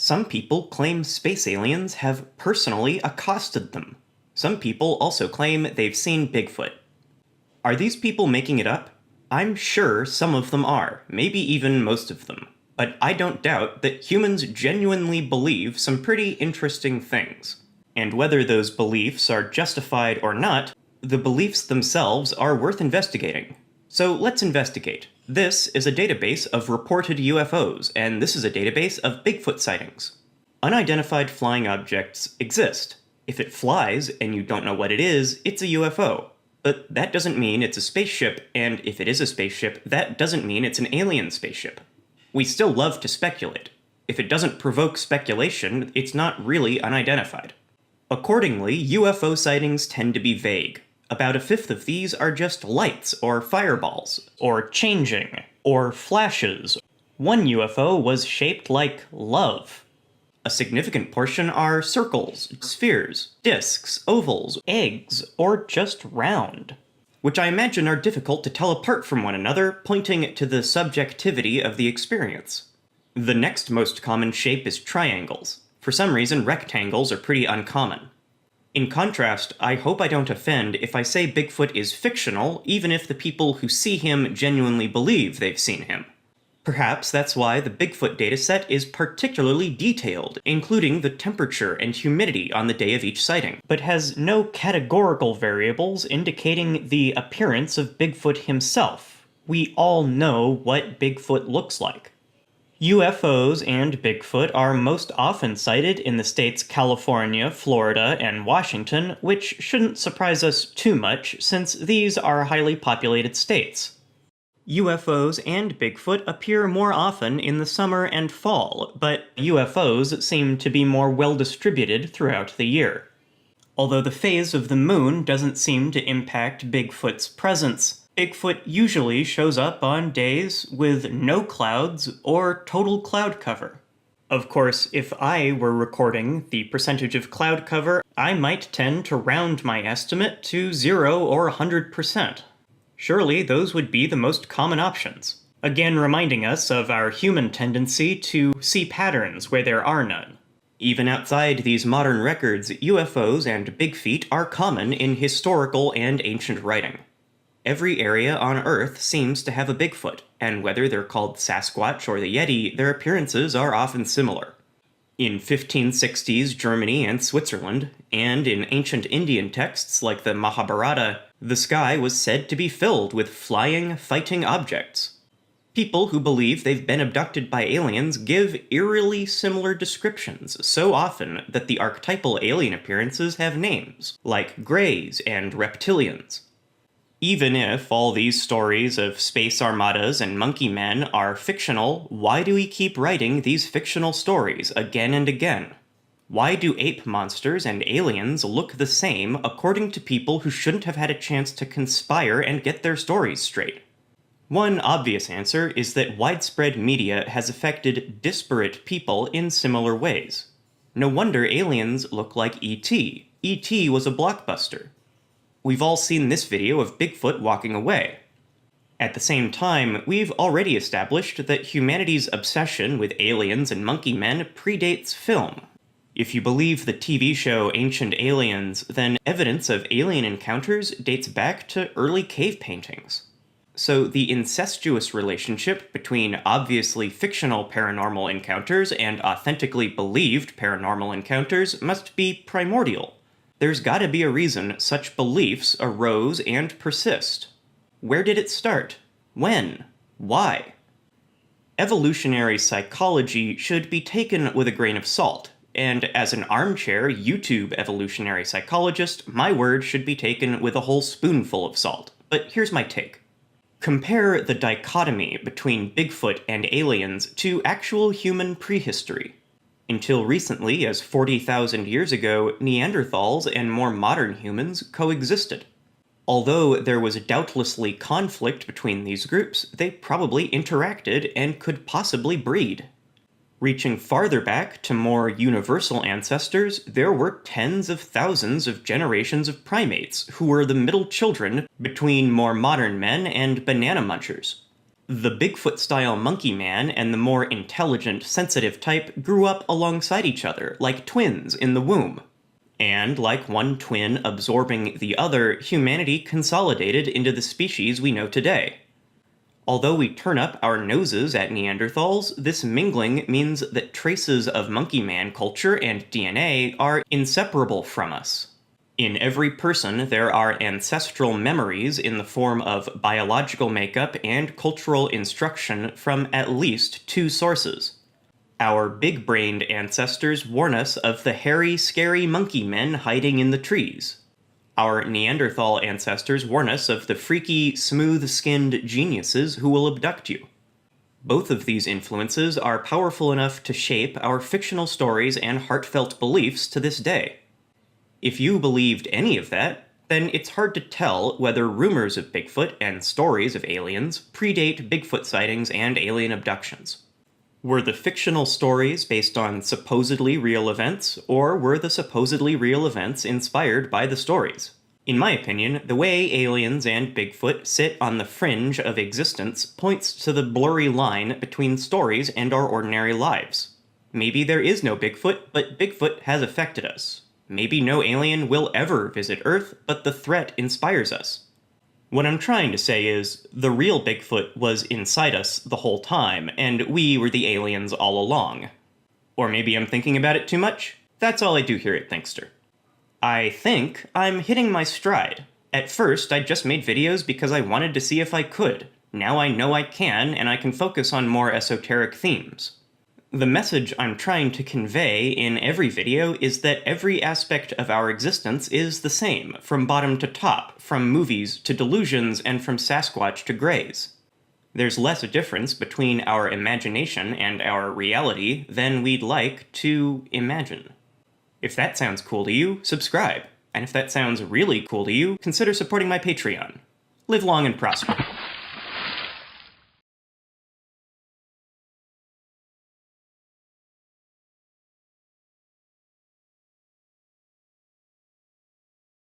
Some people claim space aliens have personally accosted them. Some people also claim they've seen Bigfoot. Are these people making it up? I'm sure some of them are, maybe even most of them. But I don't doubt that humans genuinely believe some pretty interesting things. And whether those beliefs are justified or not, the beliefs themselves are worth investigating. So let's investigate. This is a database of reported UFOs, and this is a database of Bigfoot sightings. Unidentified flying objects exist. If it flies and you don't know what it is, it's a UFO. But that doesn't mean it's a spaceship, and if it is a spaceship, that doesn't mean it's an alien spaceship. We still love to speculate. If it doesn't provoke speculation, it's not really unidentified. Accordingly, UFO sightings tend to be vague. About a fifth of these are just lights, or fireballs, or changing, or flashes. One UFO was shaped like love. A significant portion are circles, spheres, disks, ovals, eggs, or just round, which I imagine are difficult to tell apart from one another, pointing to the subjectivity of the experience. The next most common shape is triangles. For some reason, rectangles are pretty uncommon. In contrast, I hope I don't offend if I say Bigfoot is fictional, even if the people who see him genuinely believe they've seen him. Perhaps that's why the Bigfoot dataset is particularly detailed, including the temperature and humidity on the day of each sighting, but has no categorical variables indicating the appearance of Bigfoot himself. We all know what Bigfoot looks like. UFOs and Bigfoot are most often sighted in the states California, Florida, and Washington, which shouldn't surprise us too much since these are highly populated states. UFOs and Bigfoot appear more often in the summer and fall, but UFOs seem to be more well-distributed throughout the year. Although the phase of the moon doesn't seem to impact Bigfoot's presence, Bigfoot usually shows up on days with no clouds or total cloud cover. Of course, if I were recording the percentage of cloud cover, I might tend to round my estimate to 0 or 100%. Surely those would be the most common options, again reminding us of our human tendency to see patterns where there are none. Even outside these modern records, UFOs and big feet are common in historical and ancient writing. Every area on Earth seems to have a Bigfoot, and whether they're called Sasquatch or the Yeti, their appearances are often similar. In 1560s Germany and Switzerland, and in ancient Indian texts like the Mahabharata, the sky was said to be filled with flying, fighting objects. People who believe they've been abducted by aliens give eerily similar descriptions so often that the archetypal alien appearances have names, like Greys and Reptilians. Even if all these stories of space armadas and monkey men are fictional, why do we keep writing these fictional stories again and again? Why do ape monsters and aliens look the same according to people who shouldn't have had a chance to conspire and get their stories straight? One obvious answer is that widespread media has affected disparate people in similar ways. No wonder aliens look like E.T. E.T. was a blockbuster. We've all seen this video of Bigfoot walking away. At the same time, we've already established that humanity's obsession with aliens and monkey men predates film. If you believe the TV show Ancient Aliens, then evidence of alien encounters dates back to early cave paintings. So the incestuous relationship between obviously fictional paranormal encounters and authentically believed paranormal encounters must be primordial. There's gotta be a reason such beliefs arose and persist. Where did it start? When? Why? Evolutionary psychology should be taken with a grain of salt, and as an armchair YouTube evolutionary psychologist, my word should be taken with a whole spoonful of salt. But here's my take. Compare the dichotomy between Bigfoot and aliens to actual human prehistory. Until recently, as 40,000 years ago, Neanderthals and more modern humans coexisted. Although there was doubtlessly conflict between these groups, they probably interacted and could possibly breed. Reaching farther back to more universal ancestors, there were tens of thousands of generations of primates who were the middle children between more modern men and banana munchers. The Bigfoot-style monkey man and the more intelligent, sensitive type grew up alongside each other, like twins in the womb. And, like one twin absorbing the other, humanity consolidated into the species we know today. Although we turn up our noses at Neanderthals, this mingling means that traces of monkey man culture and DNA are inseparable from us. In every person, there are ancestral memories in the form of biological makeup and cultural instruction from at least two sources. Our big-brained ancestors warn us of the hairy, scary monkey men hiding in the trees. Our Neanderthal ancestors warn us of the freaky, smooth-skinned geniuses who will abduct you. Both of these influences are powerful enough to shape our fictional stories and heartfelt beliefs to this day. If you believed any of that, then it's hard to tell whether rumors of Bigfoot and stories of aliens predate Bigfoot sightings and alien abductions. Were the fictional stories based on supposedly real events, or were the supposedly real events inspired by the stories? In my opinion, the way aliens and Bigfoot sit on the fringe of existence points to the blurry line between stories and our ordinary lives. Maybe there is no Bigfoot, but Bigfoot has affected us. Maybe no alien will ever visit Earth, but the threat inspires us. What I'm trying to say is, the real Bigfoot was inside us the whole time, and we were the aliens all along. Or maybe I'm thinking about it too much? That's all I do here at Thinkster. I think I'm hitting my stride. At first, I just made videos because I wanted to see if I could. Now I know I can, and I can focus on more esoteric themes. The message I'm trying to convey in every video is that every aspect of our existence is the same, from bottom to top, from movies to delusions, and from Sasquatch to Greys. There's less a difference between our imagination and our reality than we'd like to imagine. If that sounds cool to you, subscribe. And if that sounds really cool to you, consider supporting my Patreon. Live long and prosper.